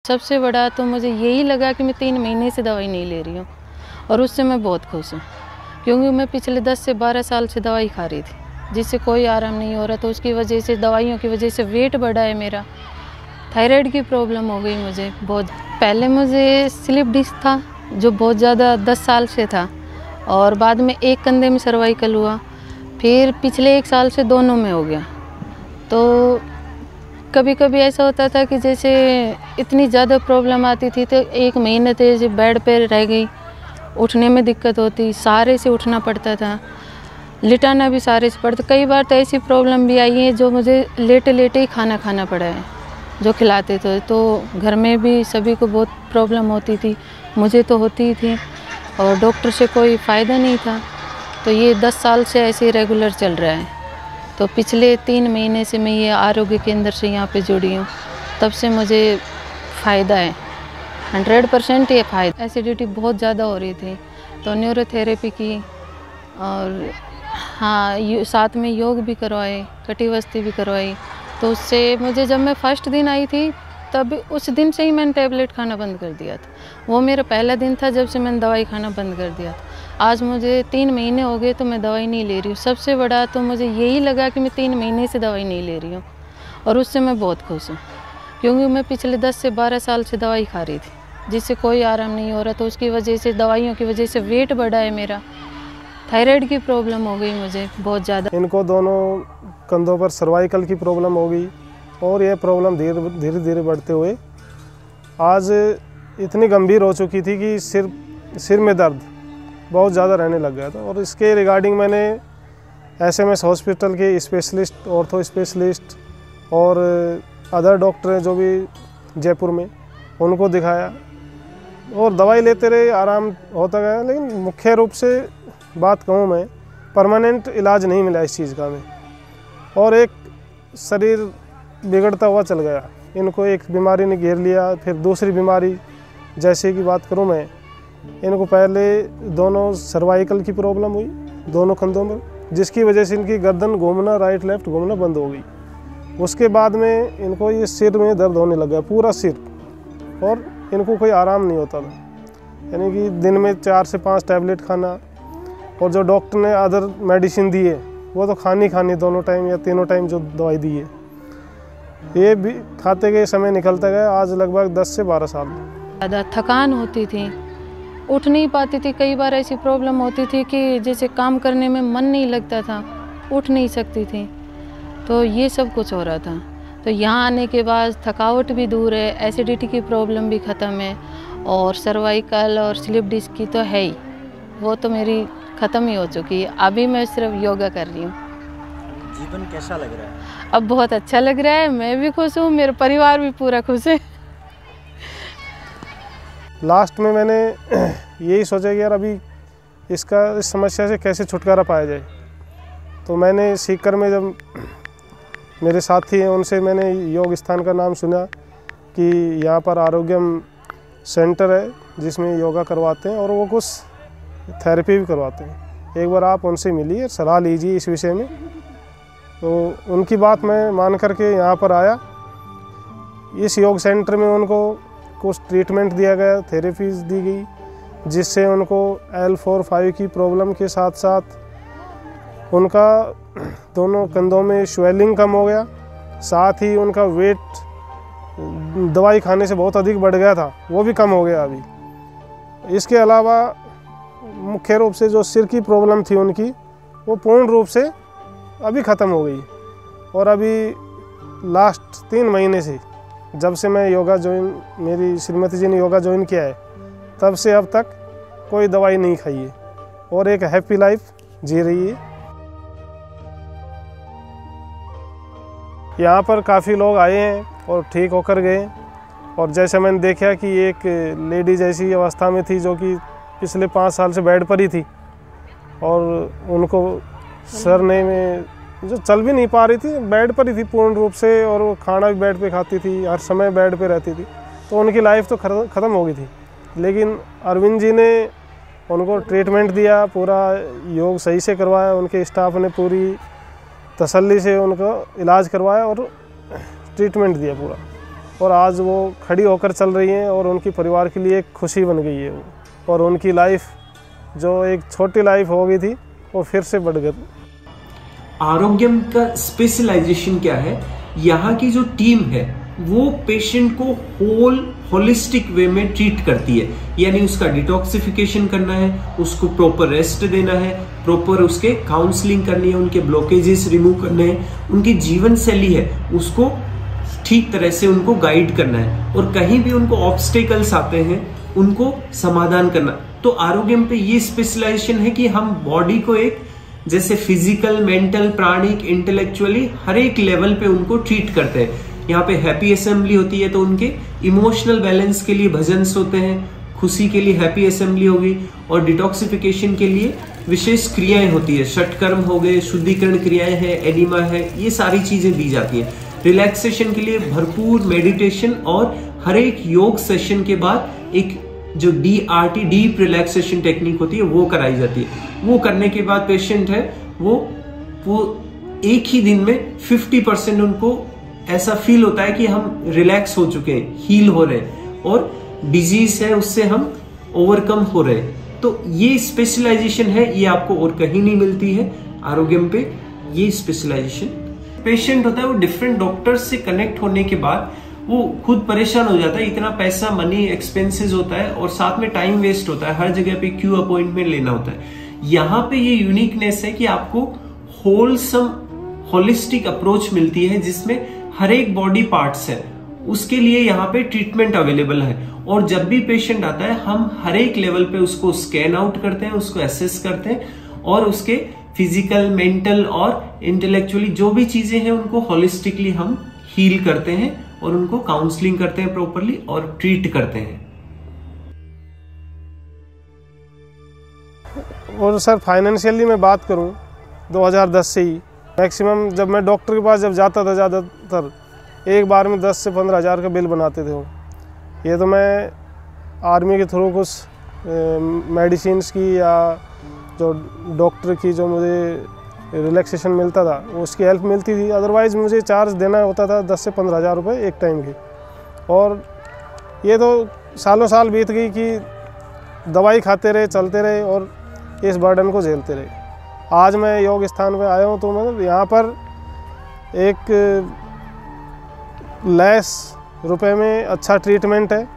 सबसे बड़ा तो मुझे यही लगा कि मैं 3 महीने से दवाई नहीं ले रही हूँ और उससे मैं बहुत खुश हूँ, क्योंकि मैं पिछले 10 से 12 साल से दवाई खा रही थी जिससे कोई आराम नहीं हो रहा। तो उसकी वजह से, दवाइयों की वजह से वेट बढ़ा है मेरा, थायराइड की प्रॉब्लम हो गई मुझे बहुत। पहले मुझे स्लिप डिस्क था जो बहुत ज़्यादा 10 साल से था, और बाद में एक कंधे में सर्वाइकल हुआ, फिर पिछले 1 साल से दोनों में हो गया। तो कभी कभी ऐसा होता था कि जैसे इतनी ज़्यादा प्रॉब्लम आती थी तो 1 महीने तक जैसे बेड पर रह गई, उठने में दिक्कत होती, सहारे से उठना पड़ता था, लिटाना भी सहारे से पड़ता। कई बार तो ऐसी प्रॉब्लम भी आई है जो मुझे लेटे लेटे ही खाना पड़ा है जो खिलाते थे। तो घर में भी सभी को बहुत प्रॉब्लम होती थी, मुझे तो होती ही थी, और डॉक्टर से कोई फ़ायदा नहीं था। तो ये 10 साल से ऐसे रेगुलर चल रहा है। तो पिछले 3 महीने से मैं ये आरोग्य केंद्र से यहाँ पे जुड़ी हूँ, तब से मुझे फ़ायदा है, 100% ये फ़ायदा। एसिडिटी बहुत ज़्यादा हो रही थी तो न्यूरोथेरेपी की, और हाँ साथ में योग भी करवाए, कटिबस्ती भी करवाई। तो उससे मुझे, जब मैं फर्स्ट दिन आई थी तब उस दिन से ही मैंने टैबलेट खाना बंद कर दिया था। वो मेरा पहला दिन था जब से मैंने दवाई खाना बंद कर दिया था। आज मुझे 3 महीने हो गए तो मैं दवाई नहीं ले रही हूँ। सबसे बड़ा तो मुझे यही लगा कि मैं 3 महीने से दवाई नहीं ले रही हूँ, और उससे मैं बहुत खुश हूँ, क्योंकि मैं पिछले 10 से 12 साल से दवाई खा रही थी जिससे कोई आराम नहीं हो रहा। तो उसकी वजह से, दवाइयों की वजह से वेट बढ़ा है मेरा, थायराइड की प्रॉब्लम हो गई मुझे बहुत ज़्यादा। इनको दोनों कंधों पर सर्वाइकल की प्रॉब्लम हो गई, और ये प्रॉब्लम धीरे धीरे बढ़ते हुए आज इतनी गंभीर हो चुकी थी कि सिर में दर्द बहुत ज़्यादा रहने लग गया था। और इसके रिगार्डिंग मैंने SMS हॉस्पिटल के स्पेशलिस्ट, ऑर्थो स्पेशलिस्ट और अदर डॉक्टर हैं जो भी जयपुर में, उनको दिखाया और दवाई लेते रहे, आराम होता गया। लेकिन मुख्य रूप से बात कहूँ मैं, परमानेंट इलाज नहीं मिला इस चीज़ का में, और एक शरीर बिगड़ता हुआ चल गया। इनको एक बीमारी ने घेर लिया, फिर दूसरी बीमारी, जैसे कि बात करूं मैं, इनको पहले दोनों सर्वाइकल की प्रॉब्लम हुई दोनों कंधों में, जिसकी वजह से इनकी गर्दन घूमना, राइट लेफ्ट घूमना बंद हो गई। उसके बाद में इनको ये सिर में दर्द होने लगा, पूरा सिर, और इनको कोई आराम नहीं होता था। यानी कि दिन में 4 से 5 टैबलेट खाना, और जो डॉक्टर ने अदर मेडिसिन दी है वो तो खानी दोनों टाइम या तीनों टाइम जो दवाई दी है, ये भी खाते गए, समय निकलता गया। आज लगभग 10 से 12 साल। ज़्यादा थकान होती थी, उठ नहीं पाती थी। कई बार ऐसी प्रॉब्लम होती थी कि जैसे काम करने में मन नहीं लगता था, उठ नहीं सकती थी। तो ये सब कुछ हो रहा था। तो यहाँ आने के बाद थकावट भी दूर है, एसिडिटी की प्रॉब्लम भी ख़त्म है, और सर्वाइकल और स्लिप डिस्क की तो है ही, वो तो मेरी ख़त्म ही हो चुकी है। अभी मैं सिर्फ योगा कर रही हूँ। जीवन कैसा लग रहा है? अब बहुत अच्छा लग रहा है, मैं भी खुश हूँ, मेरा परिवार भी पूरा खुश है। लास्ट में मैंने यही सोचा कि यार अभी इस समस्या से कैसे छुटकारा पाया जाए। तो मैंने सीकर में, जब मेरे साथी हैं उनसे मैंने योग स्थान का नाम सुना कि यहाँ पर आरोग्यम सेंटर है जिसमें योगा करवाते हैं और वो कुछ थेरेपी भी करवाते हैं। एक बार आप उनसे मिलिए, सलाह लीजिए इस विषय में। तो उनकी बात मैं मान करके यहाँ पर आया। इस योग सेंटर में उनको कुछ ट्रीटमेंट दिया गया, थेरेपीज दी गई, जिससे उनको L4-5 की प्रॉब्लम के साथ साथ उनका दोनों कंधों में स्वेलिंग कम हो गया, साथ ही उनका वेट दवाई खाने से बहुत अधिक बढ़ गया था, वो भी कम हो गया अभी। इसके अलावा मुख्य रूप से जो सिर की प्रॉब्लम थी उनकी, वो पूर्ण रूप से अभी ख़त्म हो गई। और अभी लास्ट 3 महीने से, जब से मैं योगा ज्वाइन, मेरी श्रीमती जी ने योगा ज्वाइन किया है, तब से अब तक कोई दवाई नहीं खाई है और एक हैप्पी लाइफ जी रही है। यहाँ पर काफ़ी लोग आए हैं और ठीक होकर गए। और जैसे मैंने देखा कि एक लेडी जैसी अवस्था में थी जो कि पिछले 5 साल से बेड पर ही थी, और उनको सरने में, जो चल भी नहीं पा रही थी, बेड पर ही थी पूर्ण रूप से, और वो खाना भी बेड पे खाती थी, हर समय बेड पे रहती थी। तो उनकी लाइफ तो ख़त्म हो गई थी। लेकिन अरविंद जी ने उनको ट्रीटमेंट दिया, पूरा योग सही से करवाया, उनके स्टाफ ने पूरी तसल्ली से उनको इलाज करवाया और ट्रीटमेंट दिया पूरा। और आज वो खड़ी होकर चल रही हैं और उनकी परिवार के लिए एक खुशी बन गई है वो, और उनकी लाइफ जो एक छोटी लाइफ हो गई थी वो फिर से बढ़ गई। आरोग्यम का स्पेशलाइजेशन क्या है? यहाँ की जो टीम है वो पेशेंट को होलिस्टिक वे में ट्रीट करती है, यानी उसका डिटॉक्सिफिकेशन करना है, उसको प्रॉपर रेस्ट देना है, प्रॉपर उसके काउंसलिंग करनी है, उनके ब्लॉकेजेस रिमूव करने हैं, उनकी जीवन शैली है उसको ठीक तरह से उनको गाइड करना है, और कहीं भी उनको ऑब्स्टेकल्स आते हैं उनको समाधान करना। तो आरोग्यम पे ये स्पेशलाइजेशन है कि हम बॉडी को एक जैसे फिजिकल, मेंटल, प्राणिक, इंटेलेक्चुअली हर एक लेवल पे उनको ट्रीट करते हैं। यहाँ पे हैप्पी असेंबली होती है तो उनके इमोशनल बैलेंस के लिए भजन्स होते हैं, खुशी के लिए हैप्पी असेंबली होगी, और डिटॉक्सिफिकेशन के लिए विशेष क्रियाएं होती है, षटकर्म हो गए, शुद्धिकरण क्रियाएं हैं, एनिमा है, ये सारी चीजें दी जाती हैं। रिलैक्सेशन के लिए भरपूर मेडिटेशन और हर एक योग सेशन के बाद एक जो DRT डीप रिलैक्सेशन टेक्निक होती है वो कराई जाती है। वो करने के बाद पेशेंट है वो एक ही दिन में 50% उनको ऐसा फील होता है कि हम रिलैक्स हो चुके हैं, हील हो रहे हैं, और डिजीज है उससे हम ओवरकम हो रहे हैं। तो ये स्पेशलाइजेशन है, ये आपको और कहीं नहीं मिलती है आरोग्यम पे। ये स्पेशलाइजेशन पेशेंट होता है वो डिफरेंट डॉक्टर्स से कनेक्ट होने के बाद वो खुद परेशान हो जाता है, इतना पैसा मनी एक्सपेंसेस होता है और साथ में टाइम वेस्ट होता है, हर जगह पे क्यू अपॉइंटमेंट लेना होता है। यहाँ पे ये यूनिकनेस है कि आपको होलसम होलिस्टिक अप्रोच मिलती है जिसमें हर एक बॉडी पार्ट्स है, उसके लिए यहाँ पे ट्रीटमेंट अवेलेबल है। और जब भी पेशेंट आता है हम हर एक लेवल पे उसको स्कैन आउट करते हैं, उसको एसेस करते हैं, और उसके फिजिकल, मेंटल और इंटेलेक्चुअली जो भी चीजें हैं उनको होलिस्टिकली हम हील करते हैं और उनको काउंसलिंग करते हैं प्रॉपरली और ट्रीट करते हैं। और सर फाइनेंशियली मैं बात करूं 2010 से ही मैक्सिमम जब मैं डॉक्टर के पास जब जाता था ज़्यादातर एक बार में 10 से 15 हज़ार का बिल बनाते थे वो। ये तो मैं आर्मी के थ्रू कुछ मेडिसिन्स की या जो डॉक्टर की जो मुझे रिलैक्सेशन मिलता था उसकी हेल्प मिलती थी, अदरवाइज़ मुझे चार्ज देना होता था 10 से 15 हज़ार रुपये एक टाइम की। और ये तो सालों साल बीत गई कि दवाई खाते रहे, चलते रहे और इस बर्डन को झेलते रहे। आज मैं योग स्थान पे आया हूँ तो मतलब यहाँ पर एक लेस रुपए में अच्छा ट्रीटमेंट है